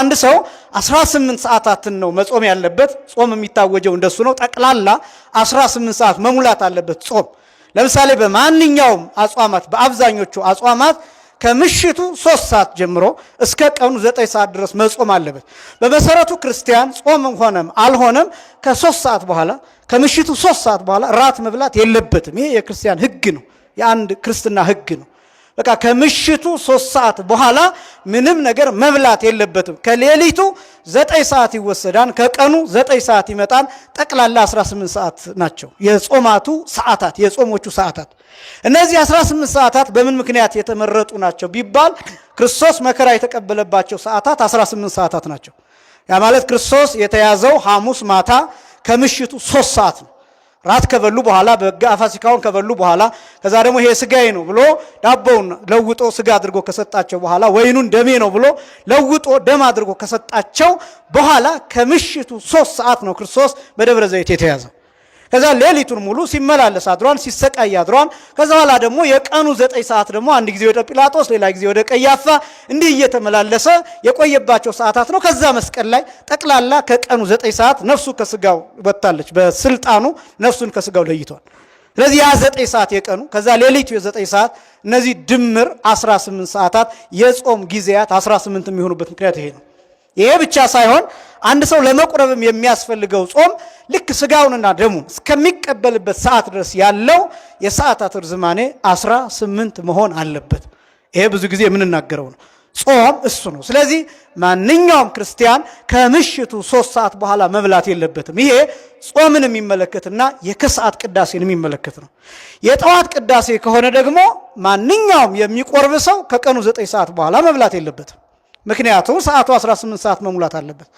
አንድ ሰው 18 ሰዓታትን ነው መጾም ያለበት። ጾም የሚታወጀው እንደሱ ነው። ጠቅላላ 18 ሰዓት መሙላት አለበት ጾም። ለምሳሌ በማንኛውም አጽዋማት በአብዛኞቹ አጽዋማት ከምሽቱ 3 ሰዓት ጀምሮ እስከ ቀኑ 9 ሰዓት ድረስ መጾም አለበት። በመሰረቱ ክርስቲያን ጾም ሆነም አልሆነም ከ3 ሰዓት በኋላ ከምሽቱ 3 ሰዓት በኋላ ራት መብላት የለበትም። ይሄ የክርስቲያን ሕግ ነው። የአንድ ክርስትና ሕግ ነው። በቃ ከምሽቱ 3 ሰዓት በኋላ ምንም ነገር መብላት የለበትም። ከሌሊቱ 9 ሰዓት ይወሰዳል፣ ከቀኑ 9 ሰዓት ይመጣል። ጠቅላላ 18 ሰዓት ናቸው የጾማቱ ሰዓታት፣ የጾሞቹ ሰዓታት። እነዚህ 18 ሰዓታት በምን ምክንያት የተመረጡ ናቸው ቢባል ክርስቶስ መከራ የተቀበለባቸው ሰዓታት 18 ሰዓታት ናቸው። ያ ማለት ክርስቶስ የተያዘው ሐሙስ ማታ ከምሽቱ 3 ሰዓት ነው። ራት ከበሉ በኋላ በጋ ፋሲካውን ከበሉ በኋላ ከዛ ደግሞ ይሄ ስጋዬ ነው ብሎ ዳቦውን ለውጦ ስጋ አድርጎ ከሰጣቸው በኋላ ወይኑን ደሜ ነው ብሎ ለውጦ ደም አድርጎ ከሰጣቸው በኋላ ከምሽቱ 3 ሰዓት ነው ክርስቶስ በደብረ ዘይት የተያዘው። ከዛ ሌሊቱን ሙሉ ሲመላለስ አድሯል፣ ሲሰቃይ አድሯል። ከዛ በኋላ ደግሞ የቀኑ 9 ሰዓት ደግሞ አንድ ጊዜ ወደ ጲላጦስ ሌላ ጊዜ ወደ ቀያፋ እንዲህ እየተመላለሰ የቆየባቸው ሰዓታት ነው። ከዛ መስቀል ላይ ጠቅላላ ከቀኑ 9 ሰዓት ነፍሱ ከስጋው ወጣለች። በስልጣኑ ነፍሱን ከስጋው ለይቷል። ስለዚህ ያ 9 ሰዓት የቀኑ ከዛ ሌሊቱ የ9 ሰዓት እነዚህ ድምር 18 ሰዓታት የጾም ጊዜያት 18 የሚሆኑበት ምክንያት ይሄ ነው። ይሄ ብቻ ሳይሆን አንድ ሰው ለመቁረብም የሚያስፈልገው ጾም ልክ ስጋውንና ደሙን እስከሚቀበልበት ሰዓት ድረስ ያለው የሰዓታት ርዝማኔ 18 መሆን አለበት። ይሄ ብዙ ጊዜ የምንናገረው ነው። ጾም እሱ ነው። ስለዚህ ማንኛውም ክርስቲያን ከምሽቱ 3 ሰዓት በኋላ መብላት የለበትም። ይሄ ጾምን የሚመለከትና የከሰዓት ቅዳሴን የሚመለከት ነው። የጠዋት ቅዳሴ ከሆነ ደግሞ ማንኛውም የሚቆርብ ሰው ከቀኑ 9 ሰዓት በኋላ መብላት የለበትም። ምክንያቱም ሰዓቱ 18 ሰዓት መሙላት አለበት።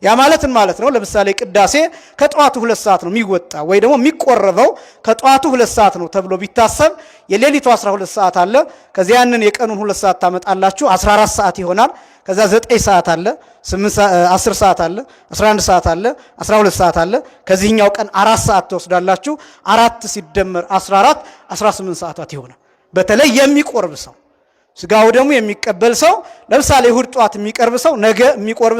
ያ ማለትን ማለት ነው። ለምሳሌ ቅዳሴ ከጠዋቱ 2 ሰዓት ነው የሚወጣ ወይ ደግሞ የሚቆረበው ከጠዋቱ 2 ሰዓት ነው ተብሎ ቢታሰብ የሌሊቱ 12 ሰዓት አለ። ከዚያ ያንን የቀኑን 2 ሰዓት ታመጣላችሁ 14 ሰዓት ይሆናል። ከዛ 9 ሰዓት አለ፣ 10 ሰዓት አለ፣ 11 ሰዓት አለ፣ 12 ሰዓት አለ። ከዚህኛው ቀን 4 ሰዓት ትወስዳላችሁ። 4 ሲደመር 14 18 ሰዓታት ይሆናል። በተለይ የሚቆርብ ሰው ስጋው ደግሞ የሚቀበል ሰው ለምሳሌ እሁድ ጧት የሚቆርብ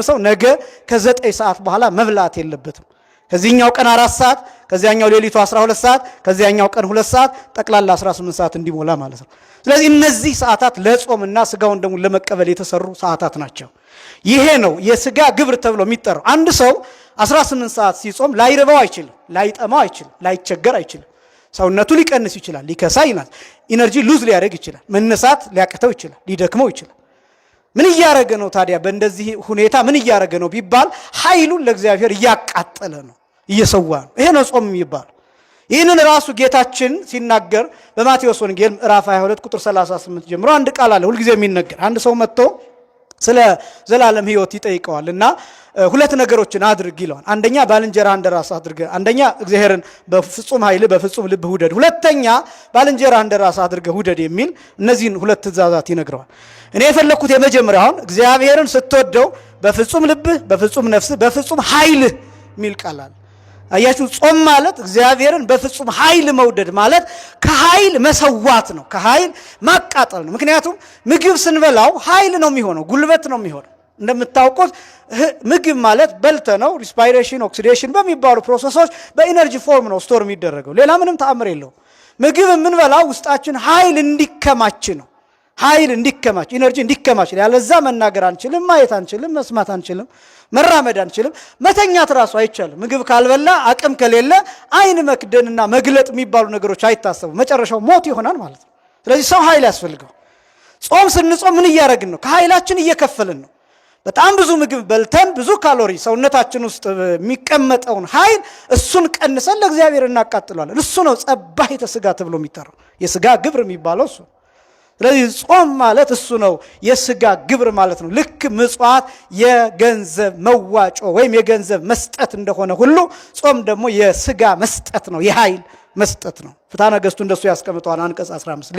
ሰው ነገ ከ9 ሰዓት በኋላ መብላት የለበትም። ከዚህኛው ቀን 4 ሰዓት፣ ከዚያኛው ሌሊቱ 12 ሰዓት፣ ከዚያኛው ቀን 2 ሰዓት ጠቅላላ 18 ሰዓት እንዲሞላ ማለት ነው። ስለዚህ እነዚህ ሰዓታት ለጾምና ስጋውን ደግሞ ለመቀበል የተሰሩ ሰዓታት ናቸው። ይሄ ነው የስጋ ግብር ተብሎ የሚጠራው። አንድ ሰው 18 ሰዓት ሲጾም ላይርበው አይችልም፣ ላይጠማው አይችልም፣ ላይቸገር አይችልም። ሰውነቱ ሊቀንስ ይችላል፣ ሊከሳ ይችላል፣ ኢነርጂ ሉዝ ሊያደርግ ይችላል፣ መነሳት ሊያቅተው ይችላል፣ ሊደክመው ይችላል። ምን እያደረገ ነው ታዲያ? በእንደዚህ ሁኔታ ምን እያደረገ ነው ቢባል ኃይሉን ለእግዚአብሔር እያቃጠለ ነው፣ እየሰዋ ነው። ይሄ ነው ጾም የሚባለው። ይህንን ራሱ ጌታችን ሲናገር በማቴዎስ ወንጌል ምዕራፍ 22 ቁጥር 38 ጀምሮ አንድ ቃል አለ ሁልጊዜ የሚነገር። አንድ ሰው መጥቶ ስለ ዘላለም ሕይወት ይጠይቀዋል እና 2 ነገሮችን አድርግ ይለዋል። አንደኛ ባልንጀራህን እንደራስህ አድርግ። አንደኛ እግዚአብሔርን በፍጹም ኃይል በፍጹም ልብ ውደድ፣ ሁለተኛ ባልንጀራህን እንደራስህ አድርገህ ውደድ የሚል እነዚህን 2 ትእዛዛት ይነግረዋል። እኔ የፈለኩት የመጀመሪያውን እግዚአብሔርን ስትወደው በፍጹም ልብህ፣ በፍጹም ነፍስህ፣ በፍጹም ኃይልህ የሚል ቃል አለ። አያችሁ፣ ጾም ማለት እግዚአብሔርን በፍጹም ኃይል መውደድ ማለት ከኃይል መሰዋት ነው፣ ከኃይል ማቃጠል ነው። ምክንያቱም ምግብ ስንበላው ኃይል ነው የሚሆነው፣ ጉልበት ነው የሚሆነው። እንደምታውቁት ምግብ ማለት በልተ ነው ሪስፓይሬሽን፣ ኦክሲዴሽን በሚባሉ ፕሮሰሶች በኢነርጂ ፎርም ነው ስቶር የሚደረገው። ሌላ ምንም ተአምር የለውም። ምግብ የምንበላው ውስጣችን ኃይል እንዲከማች ነው። ኃይል እንዲከማች፣ ኢነርጂ እንዲከማች። ያለዛ መናገር አንችልም፣ ማየት አንችልም፣ መስማት አንችልም፣ መራመድ አንችልም፣ መተኛት ራሱ አይቻልም። ምግብ ካልበላ አቅም ከሌለ አይን መክደንና መግለጥ የሚባሉ ነገሮች አይታሰቡ፣ መጨረሻው ሞት ይሆናል ማለት ነው። ስለዚህ ሰው ኃይል ያስፈልገው። ጾም ስንጾም ምን እያደረግን ነው? ከኃይላችን እየከፈልን ነው። በጣም ብዙ ምግብ በልተን ብዙ ካሎሪ ሰውነታችን ውስጥ የሚቀመጠውን ኃይል እሱን ቀንሰን ለእግዚአብሔር እናቃጥለዋለን። እሱ ነው ጸባሒተ ሥጋ ተብሎ የሚጠራው፣ የሥጋ ግብር የሚባለው እሱ። ስለዚህ ጾም ማለት እሱ ነው፣ የሥጋ ግብር ማለት ነው። ልክ ምጽዋት የገንዘብ መዋጮ ወይም የገንዘብ መስጠት እንደሆነ ሁሉ ጾም ደግሞ የሥጋ መስጠት ነው፣ የኃይል መስጠት ነው። ፍትሐ ነገሥቱ እንደሱ ያስቀምጠዋል አንቀጽ 15